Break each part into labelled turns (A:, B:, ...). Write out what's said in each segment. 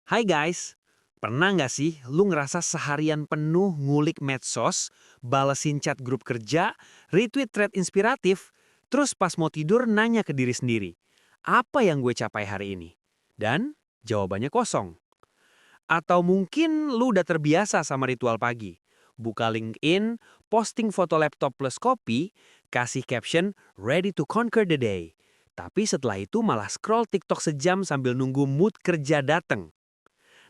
A: Hai guys, pernah nggak sih lu ngerasa seharian penuh ngulik medsos, balesin chat grup kerja, retweet thread inspiratif, terus pas mau tidur nanya ke diri sendiri, apa yang gue capai hari ini? Dan jawabannya kosong. Atau mungkin lu udah terbiasa sama ritual pagi. Buka LinkedIn, posting foto laptop plus kopi, kasih caption ready to conquer the day. Tapi setelah itu malah scroll TikTok sejam sambil nunggu mood kerja dateng.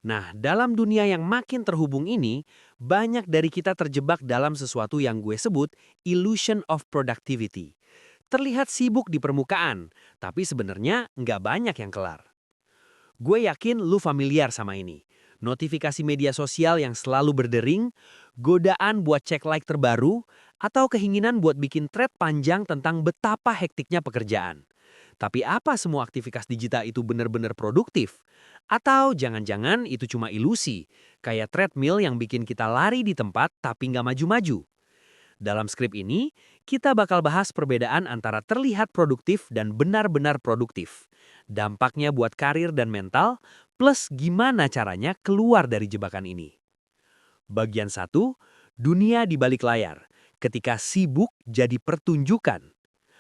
A: Nah, dalam dunia yang makin terhubung ini, banyak dari kita terjebak dalam sesuatu yang gue sebut illusion of productivity. Terlihat sibuk di permukaan, tapi sebenarnya nggak banyak yang kelar. Gue yakin lu familiar sama ini. Notifikasi media sosial yang selalu berdering, godaan buat cek like terbaru, atau keinginan buat bikin thread panjang tentang betapa hektiknya pekerjaan. Tapi apa semua aktivitas digital itu benar-benar produktif? Atau jangan-jangan itu cuma ilusi, kayak treadmill yang bikin kita lari di tempat tapi nggak maju-maju? Dalam skrip ini, kita bakal bahas perbedaan antara terlihat produktif dan benar-benar produktif. Dampaknya buat karir dan mental, plus gimana caranya keluar dari jebakan ini. Bagian 1, dunia di balik layar. Ketika sibuk jadi pertunjukan.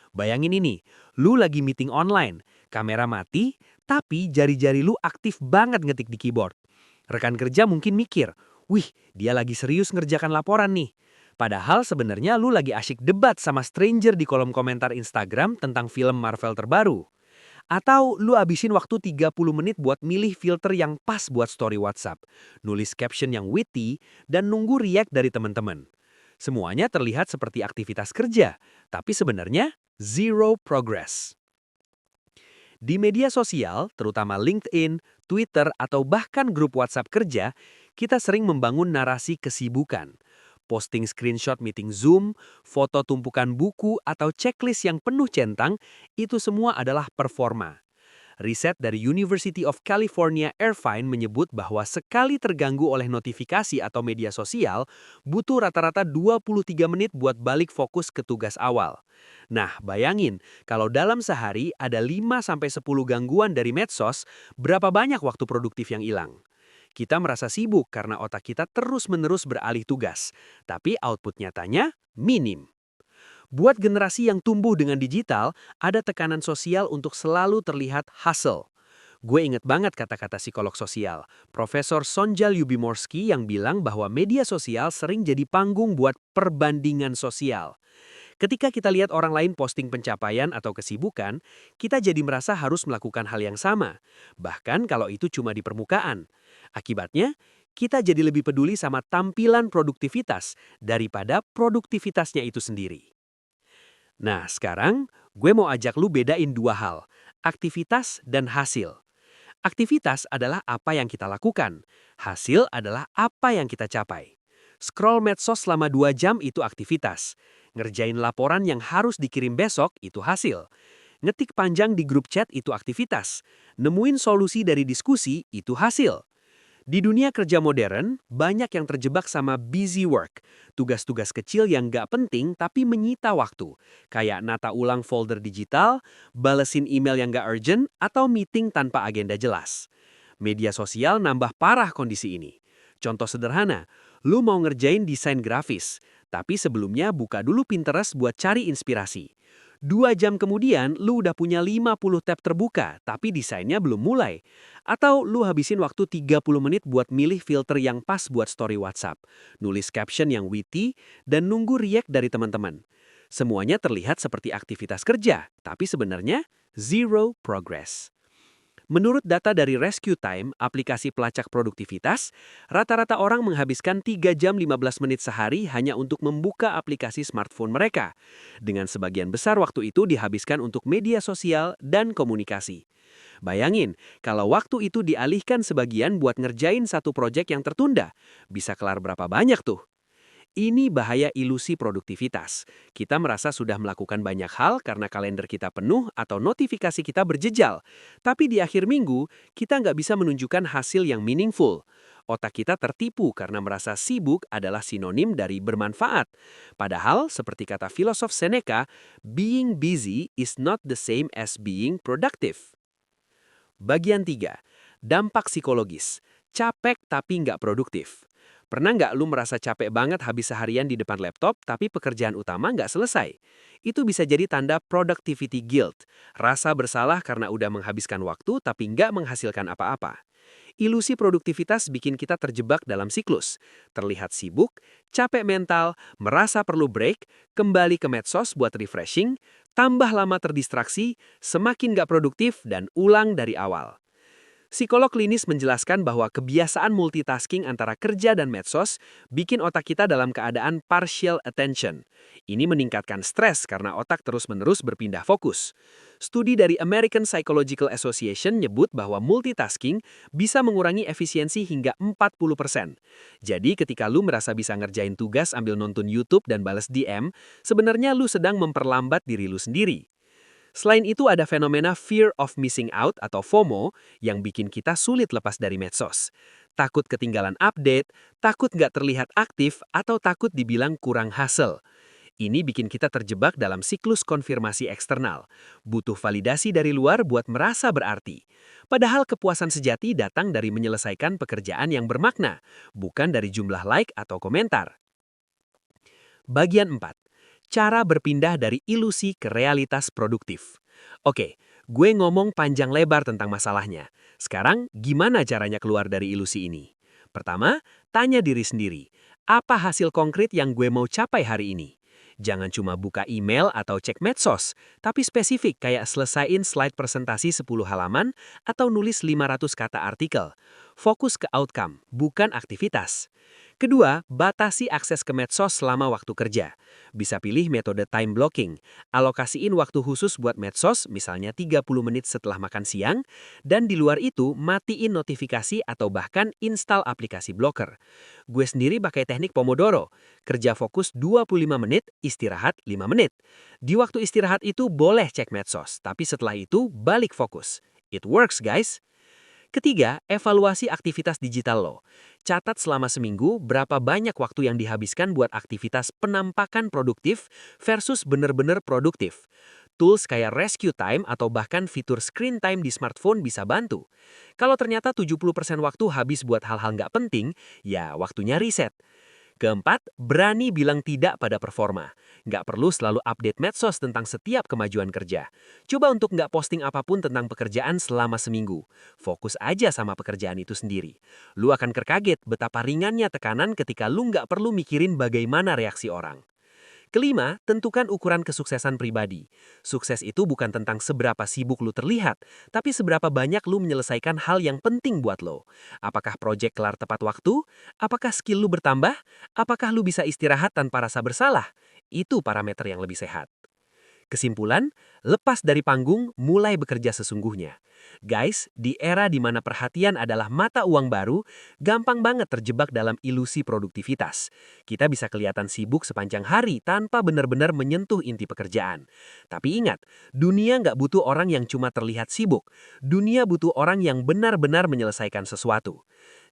A: Bayangin ini, lu lagi meeting online, kamera mati, tapi jari-jari lu aktif banget ngetik di keyboard. Rekan kerja mungkin mikir, wih, dia lagi serius ngerjakan laporan nih. Padahal sebenarnya lu lagi asyik debat sama stranger di kolom komentar Instagram tentang film Marvel terbaru. Atau lu abisin waktu 30 menit buat milih filter yang pas buat story WhatsApp, nulis caption yang witty, dan nunggu react dari teman-teman. Semuanya terlihat seperti aktivitas kerja, tapi sebenarnya zero progress. Di media sosial, terutama LinkedIn, Twitter, atau bahkan grup WhatsApp kerja, kita sering membangun narasi kesibukan. Posting screenshot meeting Zoom, foto tumpukan buku, atau checklist yang penuh centang, itu semua adalah performa. Riset dari University of California Irvine menyebut bahwa sekali terganggu oleh notifikasi atau media sosial, butuh rata-rata 23 menit buat balik fokus ke tugas awal. Nah, bayangin, kalau dalam sehari ada 5-10 gangguan dari medsos, berapa banyak waktu produktif yang hilang? Kita merasa sibuk karena otak kita terus-menerus beralih tugas, tapi output nyatanya minim. Buat generasi yang tumbuh dengan digital, ada tekanan sosial untuk selalu terlihat hustle. Gue inget banget kata-kata psikolog sosial, Profesor Sonjal Yubimorski yang bilang bahwa media sosial sering jadi panggung buat perbandingan sosial. Ketika kita lihat orang lain posting pencapaian atau kesibukan, kita jadi merasa harus melakukan hal yang sama. Bahkan kalau itu cuma di permukaan. Akibatnya, kita jadi lebih peduli sama tampilan produktivitas daripada produktivitasnya itu sendiri. Nah, sekarang gue mau ajak lu bedain dua hal, aktivitas dan hasil. Aktivitas adalah apa yang kita lakukan, hasil adalah apa yang kita capai. Scroll medsos selama 2 jam itu aktivitas. Ngerjain laporan yang harus dikirim besok itu hasil. Ngetik panjang di grup chat itu aktivitas. Nemuin solusi dari diskusi itu hasil. Di dunia kerja modern, banyak yang terjebak sama busy work. Tugas-tugas kecil yang nggak penting tapi menyita waktu. Kayak nata ulang folder digital, balesin email yang nggak urgent, atau meeting tanpa agenda jelas. Media sosial nambah parah kondisi ini. Contoh sederhana, lu mau ngerjain desain grafis, tapi sebelumnya buka dulu Pinterest buat cari inspirasi. 2 jam kemudian, lu udah punya 50 tab terbuka, tapi desainnya belum mulai. Atau lu habisin waktu 30 menit buat milih filter yang pas buat story WhatsApp, nulis caption yang witty, dan nunggu react dari teman-teman. Semuanya terlihat seperti aktivitas kerja, tapi sebenarnya zero progress. Menurut data dari Rescue Time, aplikasi pelacak produktivitas, rata-rata orang menghabiskan 3 jam 15 menit sehari hanya untuk membuka aplikasi smartphone mereka. Dengan sebagian besar waktu itu dihabiskan untuk media sosial dan komunikasi. Bayangin, kalau waktu itu dialihkan sebagian buat ngerjain satu proyek yang tertunda, bisa kelar berapa banyak tuh? Ini bahaya ilusi produktivitas. Kita merasa sudah melakukan banyak hal karena kalender kita penuh atau notifikasi kita berjejal. Tapi di akhir minggu, kita nggak bisa menunjukkan hasil yang meaningful. Otak kita tertipu karena merasa sibuk adalah sinonim dari bermanfaat. Padahal, seperti kata filosof Seneca, being busy is not the same as being productive. Bagian 3, dampak psikologis. capek tapi nggak produktif. Pernah nggak lu merasa capek banget habis seharian di depan laptop, tapi pekerjaan utama nggak selesai? Itu bisa jadi tanda productivity guilt, rasa bersalah karena udah menghabiskan waktu tapi nggak menghasilkan apa-apa. Ilusi produktivitas bikin kita terjebak dalam siklus. Terlihat sibuk, capek mental, merasa perlu break, kembali ke medsos buat refreshing, tambah lama terdistraksi, semakin nggak produktif, dan ulang dari awal. Psikolog klinis menjelaskan bahwa kebiasaan multitasking antara kerja dan medsos bikin otak kita dalam keadaan partial attention. Ini meningkatkan stres karena otak terus-menerus berpindah fokus. Studi dari American Psychological Association nyebut bahwa multitasking bisa mengurangi efisiensi hingga 40%. Jadi ketika lu merasa bisa ngerjain tugas sambil nonton YouTube dan balas DM, sebenarnya lu sedang memperlambat diri lu sendiri. Selain itu ada fenomena fear of missing out atau FOMO yang bikin kita sulit lepas dari medsos. Takut ketinggalan update, takut nggak terlihat aktif, atau takut dibilang kurang hasil. Ini bikin kita terjebak dalam siklus konfirmasi eksternal. Butuh validasi dari luar buat merasa berarti. Padahal kepuasan sejati datang dari menyelesaikan pekerjaan yang bermakna, bukan dari jumlah like atau komentar. Bagian 4. Cara berpindah dari ilusi ke realitas produktif. Oke, gue ngomong panjang lebar tentang masalahnya. Sekarang, gimana caranya keluar dari ilusi ini? Pertama, tanya diri sendiri, apa hasil konkret yang gue mau capai hari ini? Jangan cuma buka email atau cek medsos, tapi spesifik kayak selesaiin slide presentasi 10 halaman atau nulis 500 kata artikel. Fokus ke outcome, bukan aktivitas. Kedua, batasi akses ke medsos selama waktu kerja. Bisa pilih metode time blocking, alokasiin waktu khusus buat medsos, misalnya 30 menit setelah makan siang, dan di luar itu matiin notifikasi atau bahkan install aplikasi blocker. Gue sendiri pakai teknik Pomodoro, kerja fokus 25 menit, istirahat 5 menit. Di waktu istirahat itu boleh cek medsos, tapi setelah itu balik fokus. It works, guys. Ketiga, evaluasi aktivitas digital lo. Catat selama seminggu berapa banyak waktu yang dihabiskan buat aktivitas penampakan produktif versus benar-benar produktif. Tools kayak Rescue Time atau bahkan fitur Screen Time di smartphone bisa bantu. Kalau ternyata 70% waktu habis buat hal-hal nggak penting, ya waktunya reset. Keempat, berani bilang tidak pada performa. Nggak perlu selalu update medsos tentang setiap kemajuan kerja. Coba untuk nggak posting apapun tentang pekerjaan selama seminggu. Fokus aja sama pekerjaan itu sendiri. Lu akan terkaget betapa ringannya tekanan ketika lu nggak perlu mikirin bagaimana reaksi orang. Kelima, tentukan ukuran kesuksesan pribadi. Sukses itu bukan tentang seberapa sibuk lu terlihat, tapi seberapa banyak lu menyelesaikan hal yang penting buat lo. Apakah proyek kelar tepat waktu? Apakah skill lu bertambah? Apakah lu bisa istirahat tanpa rasa bersalah? Itu parameter yang lebih sehat. Kesimpulan, lepas dari panggung, mulai bekerja sesungguhnya. Guys, di era di mana perhatian adalah mata uang baru, gampang banget terjebak dalam ilusi produktivitas. Kita bisa kelihatan sibuk sepanjang hari tanpa benar-benar menyentuh inti pekerjaan. Tapi ingat, dunia nggak butuh orang yang cuma terlihat sibuk. Dunia butuh orang yang benar-benar menyelesaikan sesuatu.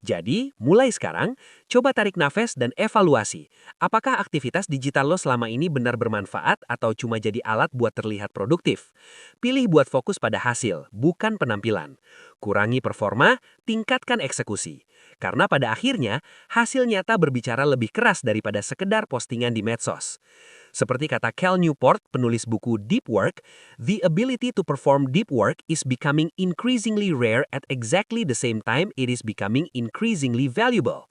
A: Jadi, mulai sekarang, coba tarik nafas dan evaluasi. Apakah aktivitas digital lo selama ini benar bermanfaat atau cuma jadi alat buat terlihat produktif? Pilih buat fokus pada hasil, bukan penampilan. Kurangi performa, tingkatkan eksekusi. Karena pada akhirnya, hasil nyata berbicara lebih keras daripada sekedar postingan di medsos. Seperti kata Cal Newport, penulis buku Deep Work, the ability to perform deep work is becoming increasingly rare at exactly the same time it is becoming increasingly valuable.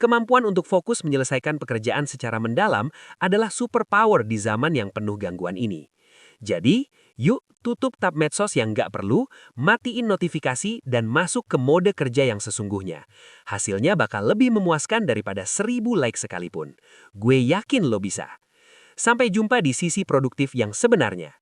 A: Kemampuan untuk fokus menyelesaikan pekerjaan secara mendalam adalah superpower di zaman yang penuh gangguan ini. Jadi, yuk tutup tab medsos yang nggak perlu, matiin notifikasi, dan masuk ke mode kerja yang sesungguhnya. Hasilnya bakal lebih memuaskan daripada 1000 like sekalipun. Gue yakin lo bisa. Sampai jumpa di sisi produktif yang sebenarnya.